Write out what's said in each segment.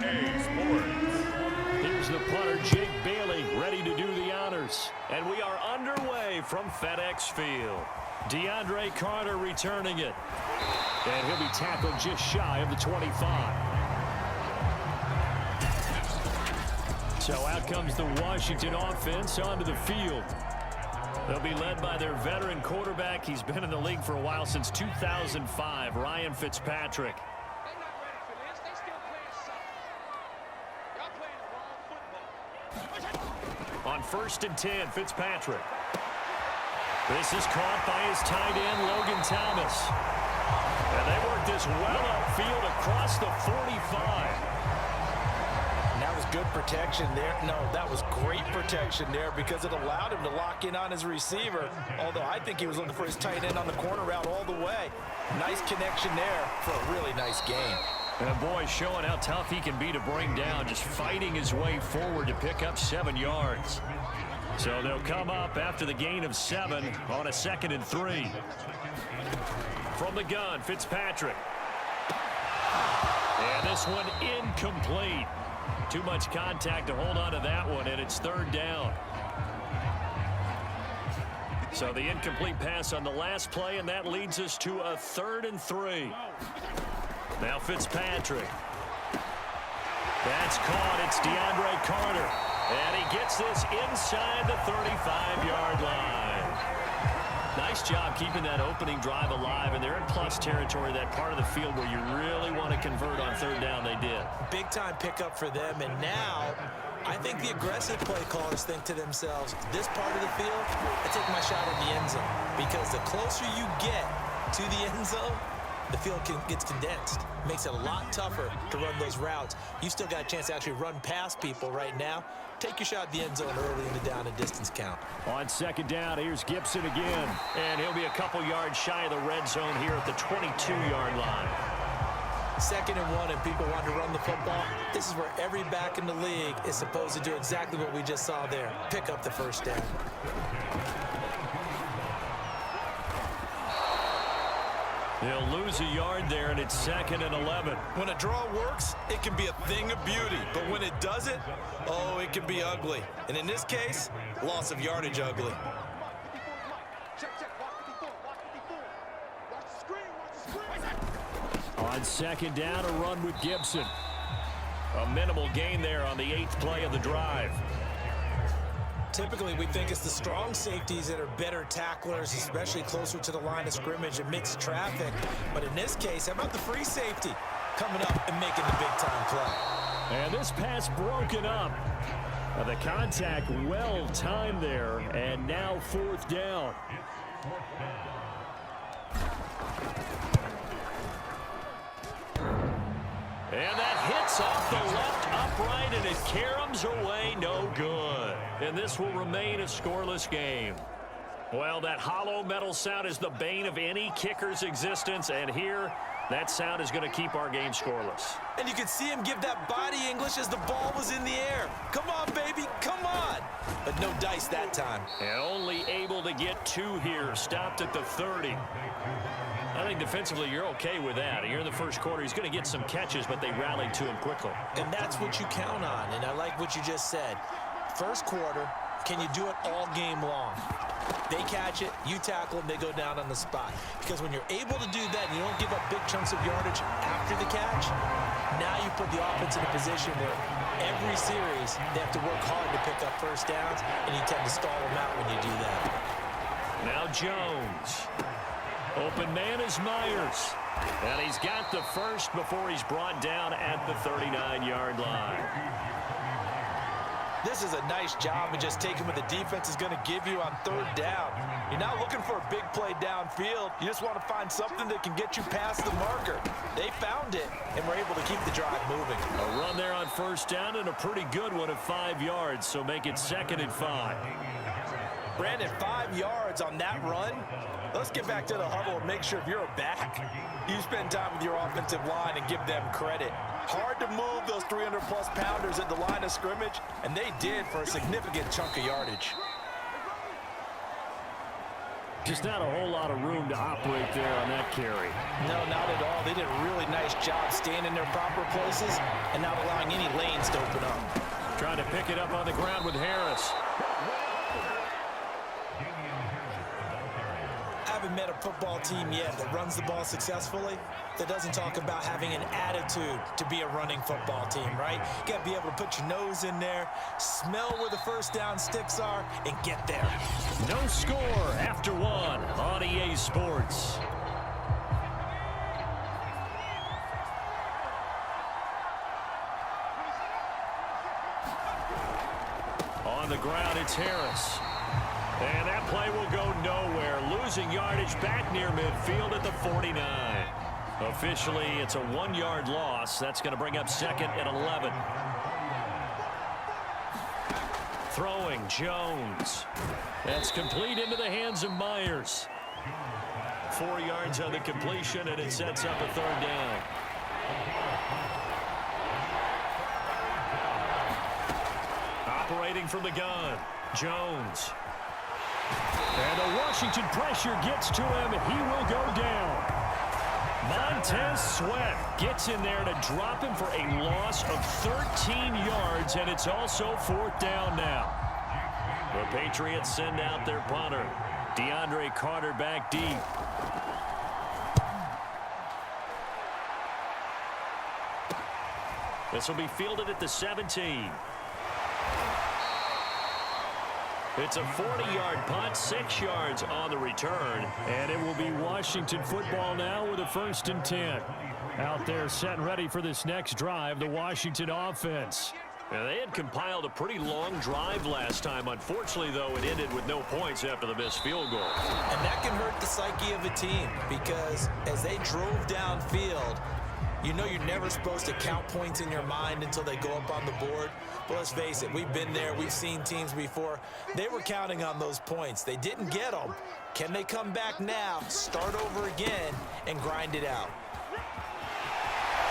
EA Sports. Here's the punter, Jake Bailey, ready to do the honors. And we are underway from FedEx Field. DeAndre Carter returning it. And he'll be tackled just shy of the 25. So out comes the Washington offense onto the field. They'll be led by their veteran quarterback. He's been in the league for a while, since 2005, Ryan Fitzpatrick. On 1st and 10, Fitzpatrick. This is caught by his tight end, Logan Thomas. And they work this well upfield across the 45. That was good protection there. No, that was great protection there because it allowed him to lock in on his receiver. Although I think he was looking for his tight end on the corner route all the way. Nice connection there for a really nice game. And boy, showing how tough he can be to bring down, just fighting his way forward to pick up 7 yards. So they'll come up after the gain of 7 on a 2nd and 3. From the gun, Fitzpatrick. And this one incomplete. Too much contact to hold on to that one, and it's 3rd down. So the incomplete pass on the last play, and that leads us to a 3rd and 3. Now Fitzpatrick. That's caught. It's DeAndre Carter. And he gets this inside the 35-yard line. Nice job keeping that opening drive alive, and they're in plus territory, that part of the field where you really want to convert on 3rd down. They did. Big-time pickup for them, and now I think the aggressive play callers think to themselves, this part of the field, I take my shot at the end zone, because the closer you get to the end zone, the field gets condensed. Makes it a lot tougher to run those routes. You still got a chance to actually run past people right now. Take your shot at the end zone early in the down and distance count. On 2nd down, here's Gibson again. And he'll be a couple yards shy of the red zone here at the 22-yard line. 2nd and 1, and people want to run the football. This is where every back in the league is supposed to do exactly what we just saw there. Pick up the 1st down. He'll lose a yard there, and it's 2nd and 11. When a draw works, it can be a thing of beauty. But when it doesn't, oh, it can be ugly. And in this case, loss of yardage ugly. On 2nd down, a run with Gibson. A minimal gain there on the 8th play of the drive. Typically, we think it's the strong safeties that are better tacklers, especially closer to the line of scrimmage amidst traffic. But in this case, how about the free safety coming up and making the big-time play? And this pass broken up. The contact well timed there, and now 4th down. And that hits off the left upright, and it caroms away, no good. And this will remain a scoreless game. Well, that hollow metal sound is the bane of any kicker's existence, and here, that sound is going to keep our game scoreless. And you can see him give that body English as the ball was in the air. Come on, baby, come on. But no dice that time. And only able to get 2 here, stopped at the 30. I think defensively you're okay with that. Here in the first quarter, he's going to get some catches, but they rallied to him quickly. And that's what you count on, and I like what you just said. First quarter, can you do it all game long? They catch it, you tackle them, they go down on the spot. Because when you're able to do that and you don't give up big chunks of yardage after the catch, now you put the offense in a position where every series they have to work hard to pick up 1st downs, and you tend to stall them out when you do that. Now Jones. Open man is Myers. And he's got the first before he's brought down at the 39-yard line. This is a nice job of just taking what the defense is going to give you on 3rd down. You're not looking for a big play downfield. You just want to find something that can get you past the marker. They found it, and were able to keep the drive moving. A run there on 1st down, and a pretty good one at 5 yards, so make it 2nd and 5. Brandon, 5 yards on that run. Let's get back to the huddle and make sure if you're a back, you spend time with your offensive line and give them credit. Hard to move those 300-plus pounders at the line of scrimmage, and they did for a significant chunk of yardage. Just not a whole lot of room to operate there on that carry. No, not at all. They did a really nice job staying in their proper places and not allowing any lanes to open up. Trying to pick it up on the ground with Harris. I haven't met a football team yet that runs the ball successfully that doesn't talk about having an attitude to be a running football team, right? You got to be able to put your nose in there, smell where the first down sticks are, and get there. No score after one on EA Sports. On the ground, it's Harris. And that play will go nowhere. Losing yardage back near midfield at the 49. Officially, it's a 1-yard loss. That's going to bring up second and 11. Throwing, Jones. That's complete into the hands of Myers. 4 yards on the completion, and it sets up a third down. Operating from the gun, Jones. And the Washington pressure gets to him. He will go down. Montez Sweat gets in there to drop him for a loss of 13 yards, and it's also 4th down now. The Patriots send out their punter. DeAndre Carter back deep. This will be fielded at the 17. It's a 40-yard punt, 6 yards on the return. And it will be Washington football now with a 1st and 10. Out there set and ready for this next drive, the Washington offense. Now, they had compiled a pretty long drive last time. Unfortunately, though, it ended with no points after the missed field goal. And that can hurt the psyche of a team because as they drove downfield, you know you're never supposed to count points in your mind until they go up on the board. But let's face it, we've been there. We've seen teams before. They were counting on those points. They didn't get them. Can they come back now, start over again, and grind it out?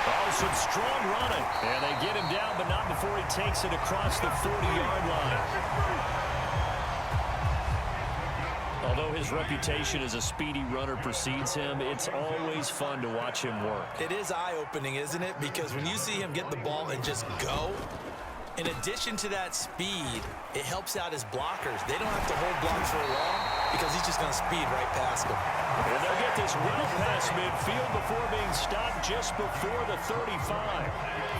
Oh, some strong running. And they get him down, but not before he takes it across the 40-yard line. Although his reputation as a speedy runner precedes him, it's always fun to watch him work. It is eye-opening, isn't it? Because when you see him get the ball and just go, in addition to that speed, it helps out his blockers. They don't have to hold blocks for long because he's just going to speed right past them. And they'll get this well past midfield before being stopped just before the 35.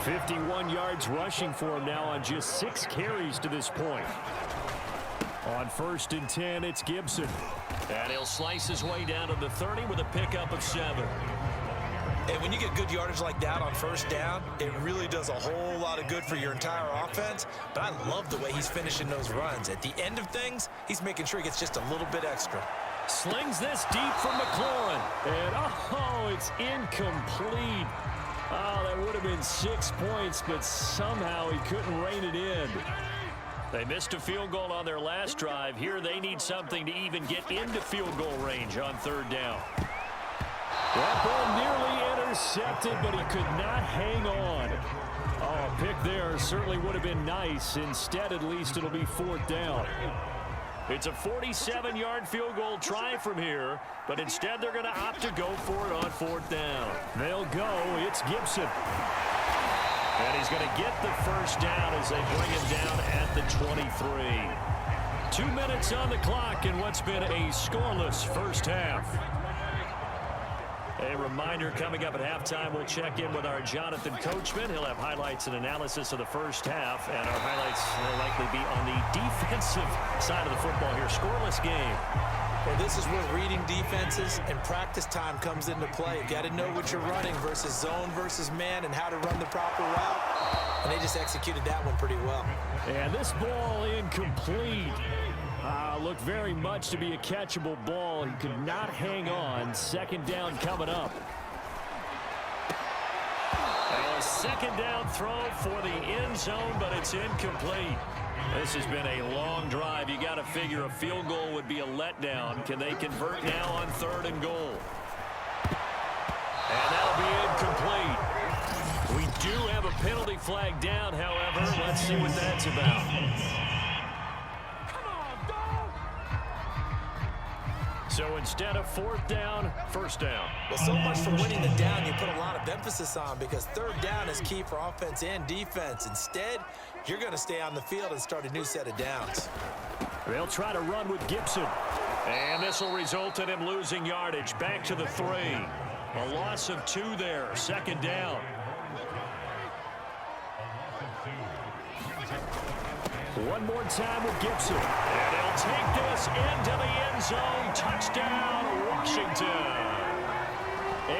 51 yards rushing for him now on just 6 carries to this point. On 1st and 10, it's Gibson. And he'll slice his way down to the 30 with a pickup of 7. And when you get good yardage like that on 1st down, it really does a whole lot of good for your entire offense. But I love the way he's finishing those runs. At the end of things, he's making sure he gets just a little bit extra. Slings this deep from McLaurin. And, oh, it's incomplete. Oh, that would have been 6 points, but somehow he couldn't rein it in. They missed a field goal on their last drive. Here they need something to even get into field goal range on 3rd down. That ball nearly intercepted, but he could not hang on. Oh, a pick there certainly would have been nice. Instead, at least, it'll be 4th down. It's a 47-yard field goal try from here, but instead they're going to opt to go for it on 4th down. They'll go. It's Gibson. And he's going to get the 1st down as they bring him down at the 23. 2 minutes on the clock in what's been a scoreless first half. A reminder coming up at halftime, we'll check in with our Jonathan Coachman. He'll have highlights and analysis of the first half, and our highlights will likely be on the defensive side of the football here. Scoreless game. Well, this is where reading defenses and practice time comes into play. You got to know what you're running versus zone versus man and how to run the proper route. And they just executed that one pretty well. And this ball incomplete. Looked very much to be a catchable ball. He could not hang on. 2nd down coming up. And a 2nd down throw for the end zone, but it's incomplete. This has been a long drive. You got to figure a field goal would be a letdown. Can they convert now on 3rd and goal? And that'll be incomplete. We do have a penalty flag down, however. Let's see what that's about. So instead of fourth down, first down. Well, so much for winning the down you put a lot of emphasis on, because third down is key for offense and defense. Instead, you're going to stay on the field and start a new set of downs. They'll try to run with Gibson. And this will result in him losing yardage. Back to the 3. A loss of 2 there. Second down. One more time with Gibson. And they'll take this into the end zone. Touchdown, Washington.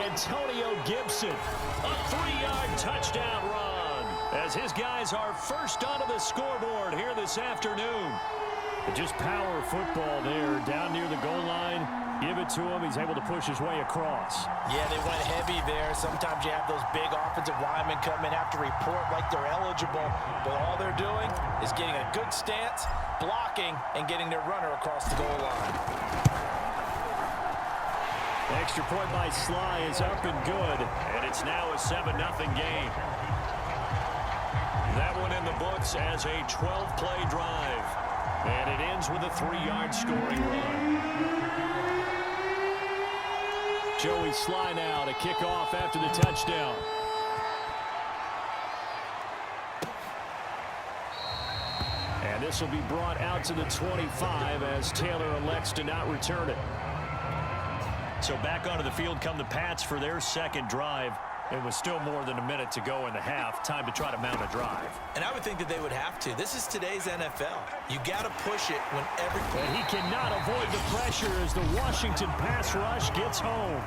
Antonio Gibson, a 3-yard touchdown run, as his guys are first onto the scoreboard here this afternoon. Just power football there, down near the goal line. Give it to him. He's able to push his way across. Yeah, they went heavy there. Sometimes you have those big offensive linemen come in, have to report like they're eligible, but all they're doing is getting a good stance, blocking, and getting their runner across the goal line. Extra point by Sly is up and good, and it's now a 7-0 game. That one in the books as a 12-play drive, and it ends with a 3-yard scoring run. Joey Sly now to kick off after the touchdown. And this will be brought out to the 25 as Taylor elects to not return it. So back onto the field come the Pats for their second drive. It was still more than a minute to go in the half. Time to try to mount a drive. And I would think that they would have to. This is today's NFL. You got to push it when everything. And he cannot avoid the pressure as the Washington pass rush gets home.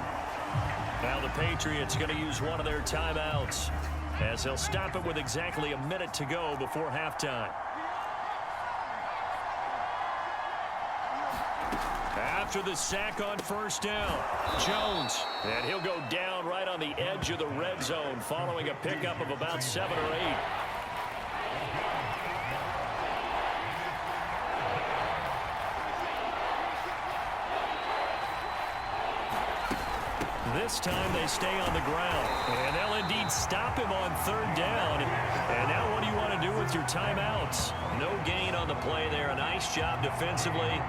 Now the Patriots going to use one of their timeouts, as they'll stop it with exactly a minute to go before halftime. After the sack on first down, Jones. And he'll go down right on the edge of the red zone following a pickup of about 7 or 8. This time they stay on the ground, and they'll indeed stop him on third down. And now what do you want to do with your timeouts? No gain on the play there. A nice job defensively,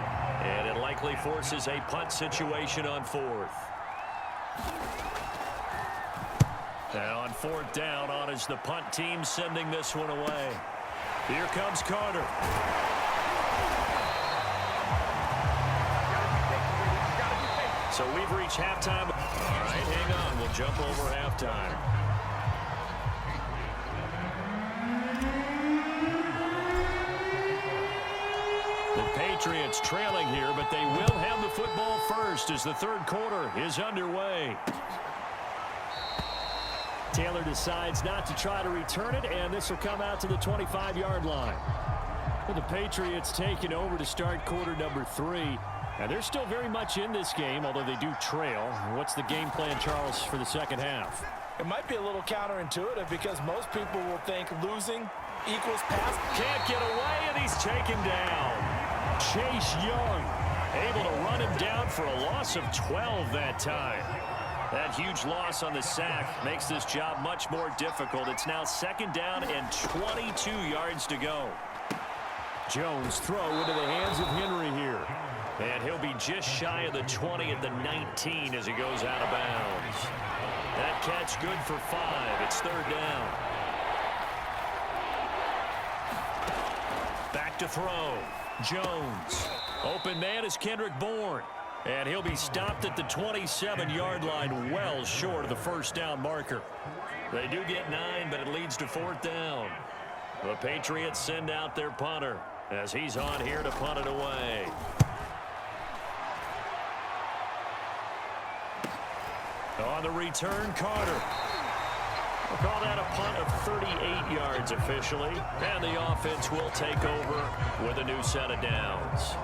and it likely forces a punt situation on fourth. Now on fourth down, on is the punt team sending this one away. Here comes Carter. So we've reached halftime. All right, hang on. We'll jump over halftime. The Patriots trailing here, but they will have the football first as the third quarter is underway. Taylor decides not to try to return it, and this will come out to the 25-yard line. Well, the Patriots taking over to start quarter number 3. And they're still very much in this game, although they do trail. What's the game plan, Charles, for the second half? It might be a little counterintuitive because most people will think losing equals pass. Can't get away, and he's taken down. Chase Young able to run him down for a loss of 12 that time. That huge loss on the sack makes this job much more difficult. It's now second down and 22 yards to go. Jones throw into the hands of Henry here. And he'll be just shy of the 20 at the 19 as he goes out of bounds. That catch good for 5. It's third down. Back to throw. Jones. Open man is Kendrick Bourne. And he'll be stopped at the 27-yard line, well short of the first down marker. They do get 9, but it leads to fourth down. The Patriots send out their punter as he's on here to punt it away. On the return, Carter. We'll call that a punt of 38 yards officially. And the offense will take over with a new set of downs.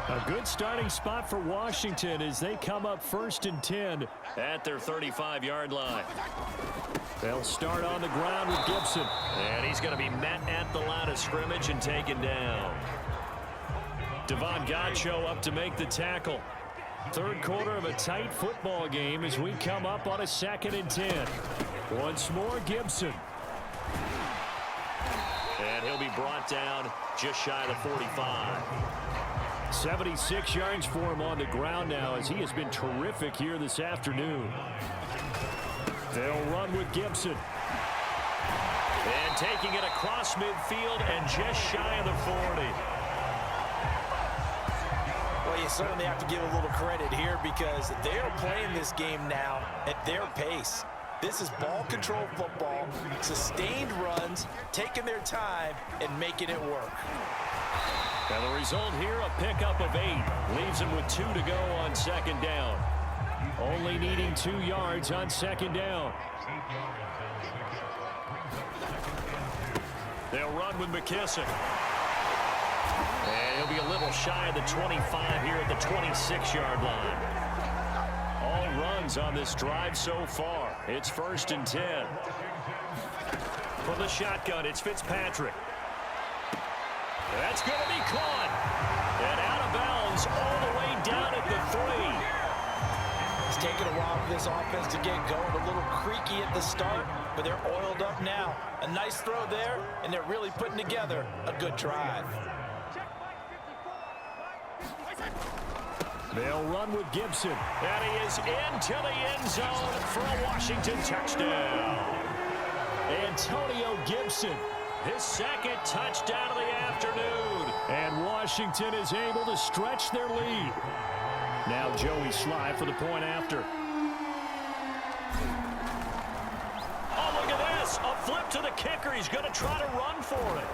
A good starting spot for Washington as they come up first and 10 at their 35-yard line. They'll start on the ground with Gibson. And he's going to be met at the line of scrimmage and taken down. Devon Godchaux up to make the tackle. Third quarter of a tight football game as we come up on a 2nd and 10. Once more, Gibson. And he'll be brought down just shy of the 45. 76 yards for him on the ground now as he has been terrific here this afternoon. They'll run with Gibson. And taking it across midfield and just shy of the 40. Well, you certainly have to give a little credit here because they're playing this game now at their pace. This is ball control football, sustained runs, taking their time, and making it work. And the result here, a pickup of 8. Leaves him with 2 to go on second down. Only needing 2 yards on second down. They'll run with McKissick. And he'll be a little shy of the 25 here at the 26-yard line. All runs on this drive so far. It's 1st and 10. From the shotgun, it's Fitzpatrick. That's going to be caught. And out of bounds all the way down at the 3. It's taken a while for this offense to get going. A little creaky at the start, but they're oiled up now. A nice throw there, and they're really putting together a good drive. They'll run with Gibson. And he is into the end zone for a Washington touchdown. Antonio Gibson, his 2nd touchdown of the afternoon. And Washington is able to stretch their lead. Now Joey Sly for the point after. Oh, look at this. A flip to the kicker. He's going to try to run for it.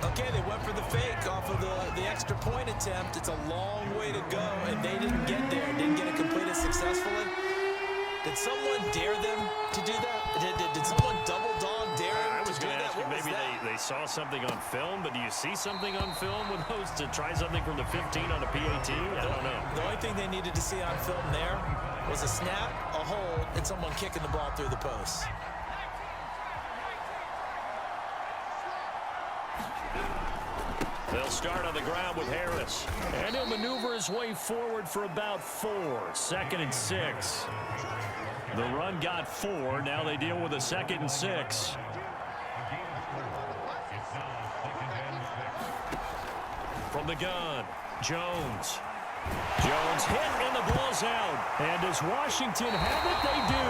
Okay, they went for the fake off of the extra point attempt. It's a long way to go, and they didn't get there. Didn't get it completed successfully. Did someone dare them to do that? Did someone double dog dare them I was to do going to that? ask you, What was maybe that? they saw something on film, but do you see something on film with those to try something from the 15 on a PAT? I don't know. The only thing they needed to see on film there was a snap, a hold, and someone kicking the ball through the post. They'll start on the ground with Harris. And he'll maneuver his way forward for about 4. 2nd and 6. The run got 4. Now they deal with a 2nd and 6. From the gun, Jones. Jones hit in the blows out. And does Washington have it? They do.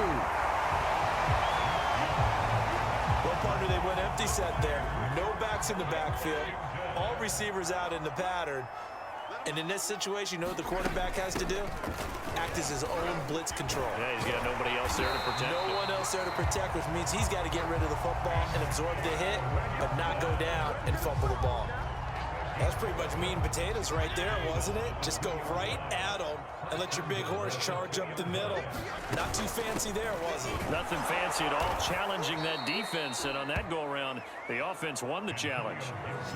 Well, partner, they went empty set there. No backs in the backfield. All receivers out in the pattern. And in this situation, you know what the quarterback has to do? Act as his own blitz control. Yeah, he's got nobody else there to protect him. No one else there to protect, which means he's got to get rid of the football and absorb the hit, but not go down and fumble the ball. That's pretty much meat and potatoes right there, wasn't it? Just go right at them and let your big horse charge up the middle. Not too fancy there, was it? Nothing fancy at all, challenging that defense, and on that go-around, the offense won the challenge.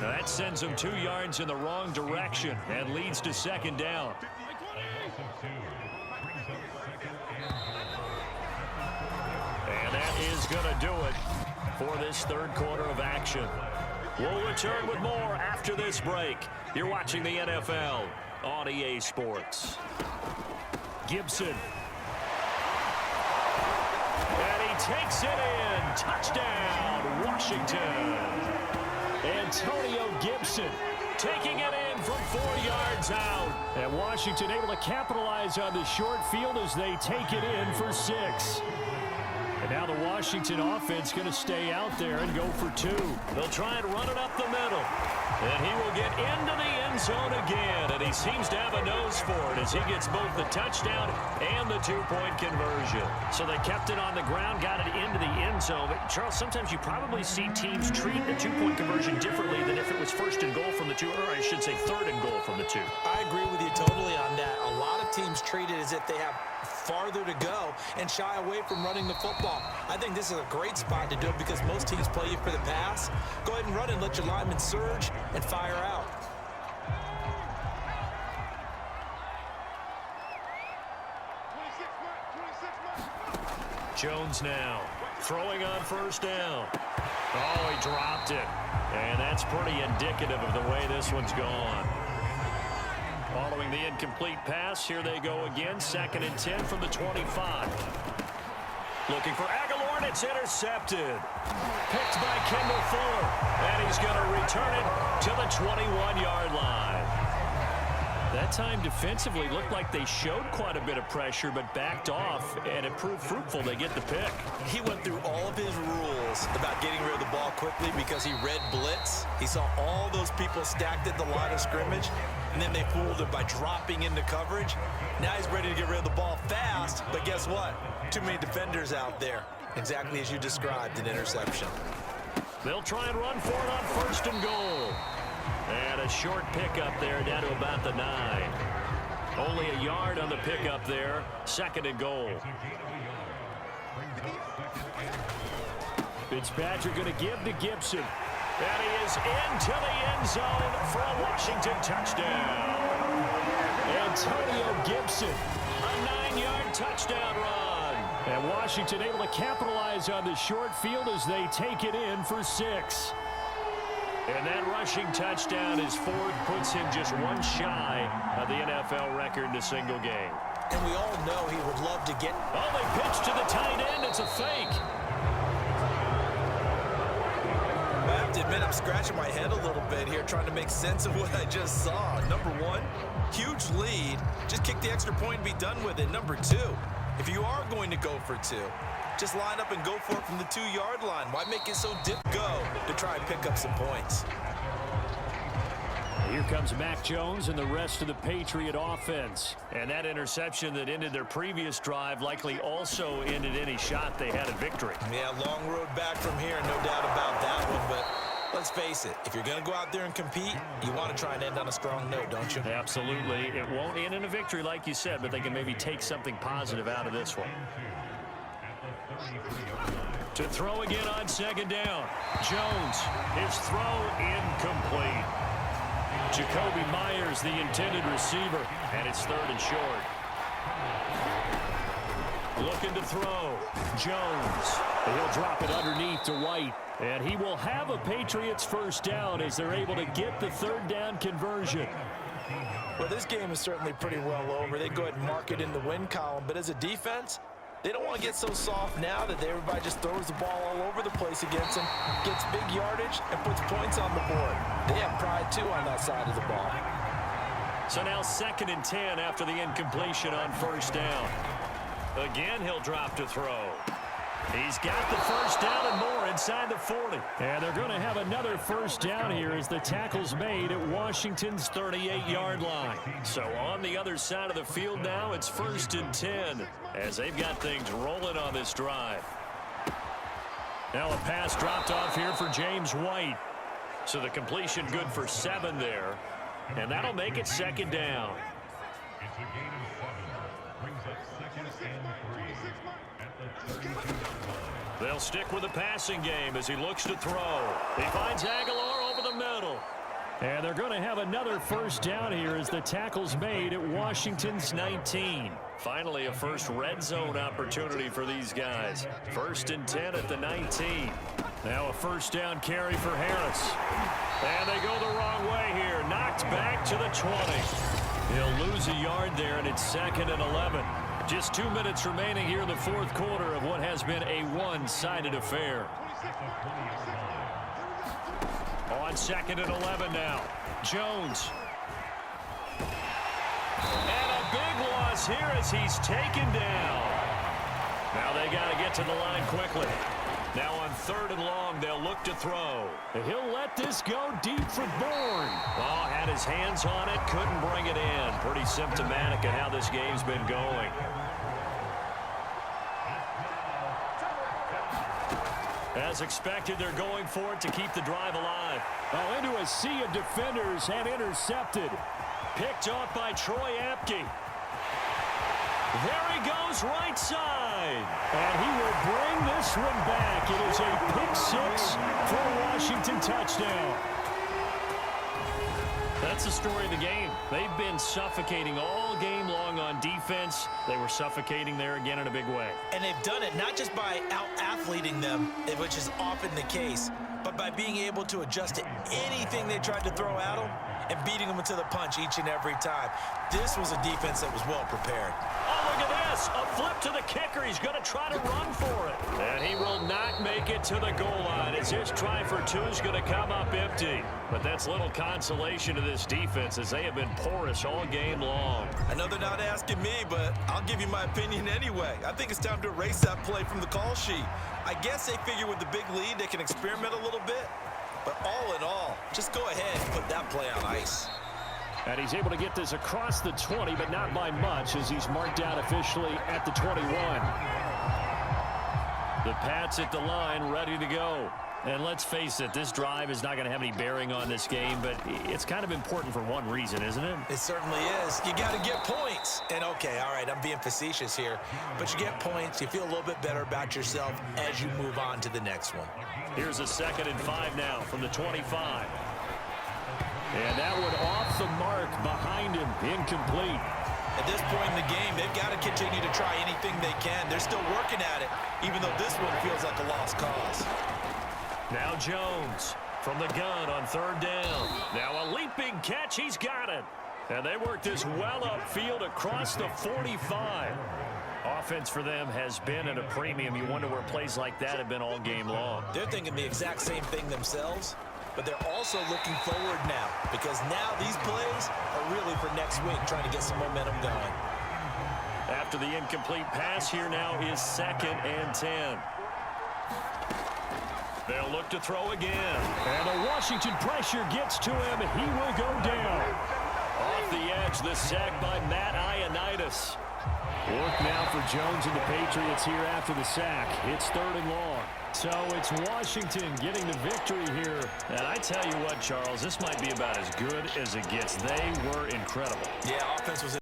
Now that sends them 2 yards in the wrong direction and leads to 2nd down. And that is going to do it for this 3rd quarter of action. We'll return with more after this break. You're watching the NFL on EA Sports. Gibson. And he takes it in. Touchdown, Washington. Antonio Gibson taking it in from 4 yards out. And Washington able to capitalize on the short field as they take it in for 6. And now the Washington offense going to stay out there and go for 2. They'll try and run it up the middle. And he will get into the end zone again. And he seems to have a nose for it as he gets both the touchdown and the 2-point conversion. So they kept it on the ground, got it into the end zone. But Charles, sometimes you probably see teams treat the 2-point conversion differently than if it was 1st and goal from the 2, or I should say 3rd and goal from the 2. I agree with you totally on that. A lot of teams treat it as if they have farther to go and shy away from running the football. I think this is a great spot to do it because most teams play you for the pass. Go ahead and run and let your linemen surge and fire out. Jones now throwing on 1st down. Oh, he dropped it. And that's pretty indicative of the way this one's gone. Following the incomplete pass, here they go again. 2nd and 10 from the 25. Looking for Aguilar, and it's intercepted. Picked by Kendall Fuller, and he's going to return it to the 21-yard line. That time defensively looked like they showed quite a bit of pressure, but backed off, and it proved fruitful. They get the pick. He went through all of his rules about getting rid of the ball quickly because he read blitz. He saw all those people stacked at the line of scrimmage, and then they fooled him by dropping into coverage. Now he's ready to get rid of the ball fast, but guess what? Too many defenders out there. Exactly as you described, an interception. They'll try and run for it on 1st and goal. And a short pickup there down to about the 9. Only a yard on the pickup there. 2nd and goal. Fitzpatrick going to give to Gibson. And he is into the end zone for a Washington touchdown. Antonio Gibson, a 9-yard touchdown run. And Washington able to capitalize on the short field as they take it in for 6. And that rushing touchdown is 4th, puts him just one shy of the NFL record in a single game. And we all know he would love to get... Oh, they pitch to the tight end. It's a fake. I have to admit, I'm scratching my head a little bit here trying to make sense of what I just saw. Number 1, huge lead. Just kick the extra point and be done with it. Number 2, if you are going to go for 2, just line up and go for it from the 2-yard line. Why make it so go to try and pick up some points? Here comes Mac Jones and the rest of the Patriot offense. And that interception that ended their previous drive likely also ended any shot they had at victory. Yeah, long road back from here, no doubt about that one. But let's face it, if you're going to go out there and compete, you want to try and end on a strong note, don't you? Absolutely. It won't end in a victory like you said, but they can maybe take something positive out of this one. To throw again on 2nd down. Jones, his throw incomplete. Jacoby Myers, the intended receiver, and it's 3rd and short. Looking to throw. Jones. He'll drop it underneath to White. And he will have a Patriots 1st down as they're able to get the 3rd down conversion. Well, this game is certainly pretty well over. They go ahead and mark it in the win column. But as a defense, they don't want to get so soft now that everybody just throws the ball all over the place against them, gets big yardage, and puts points on the board. They have pride, too, on that side of the ball. So now 2nd and 10 after the incompletion on 1st down. Again, he'll drop to throw. He's got the 1st down and more inside the 40. And they're going to have another 1st down here as the tackle's made at Washington's 38-yard line. So on the other side of the field now, it's 1st and 10 as they've got things rolling on this drive. Now a pass dropped off here for James White. So the completion good for 7 there. And that'll make it 2nd down. They'll stick with the passing game as he looks to throw. He finds Aguilar over the middle. And they're going to have another 1st down here as the tackle's made at Washington's 19. Finally, a first red zone opportunity for these guys. 1st and 10 at the 19. Now a 1st down carry for Harris. And they go the wrong way here. Knocked back to the 20. He'll lose a yard there, and it's 2nd and 11. Just 2 minutes remaining here in the 4th quarter of what has been a one-sided affair. On 2nd and 11 now. Jones. And a big loss here as he's taken down. Now they got to get to the line quickly. Now on 3rd and long, they'll look to throw. He'll let this go deep for Bourne. Oh, had his hands on it, couldn't bring it in. Pretty symptomatic of how this game's been going. As expected, they're going for it to keep the drive alive. Oh, into a sea of defenders and intercepted. Picked off by Troy Apke. There he goes, right side. And he will bring this one back. It is a pick-6 for a Washington touchdown. That's the story of the game. They've been suffocating all game long on defense. They were suffocating there again in a big way. And they've done it not just by out-athleting them, which is often the case, but by being able to adjust to anything they tried to throw at them and beating them to the punch each and every time. This was a defense that was well prepared. Oh, look at this. this. A flip to the kicker. He's going to try to run for it. And he will not make it to the goal line as his try for two is going to come up empty. But that's little consolation to this defense as they have been porous all game long. I know they're not asking me, but I'll give you my opinion anyway. I think it's time to erase that play from the call sheet. I guess they figure with the big lead they can experiment a little bit. But all in all, just go ahead and put that play on ice. And he's able to get this across the 20, but not by much as he's marked out officially at the 21. The Pats at the line, ready to go. And let's face it, this drive is not going to have any bearing on this game, but it's kind of important for one reason, isn't it? It certainly is. You got to get points. And, okay, all right, I'm being facetious here, but you get points. You feel a little bit better about yourself as you move on to the next one. Here's a 2nd and 5 now from the 25. And that one off the mark behind him, incomplete. At this point in the game, they've got to continue to try anything they can. They're still working at it, even though this one feels like a lost cause. Now Jones from the gun on 3rd down. Now a leaping catch. He's got it. And they work this well upfield across the 45. Offense for them has been at a premium. You wonder where plays like that have been all game long. They're thinking the exact same thing themselves, but they're also looking forward now because now these plays are really for next week, trying to get some momentum going. After the incomplete pass, here now is 2nd and 10. They'll look to throw again. And the Washington pressure gets to him. He will go down. Off the edge, the sack by Matt Ioannidis. Work now for Jones and the Patriots here after the sack. It's 3rd and long. So it's Washington getting the victory here. And I tell you what, Charles, this might be about as good as it gets. They were incredible. Yeah, offense was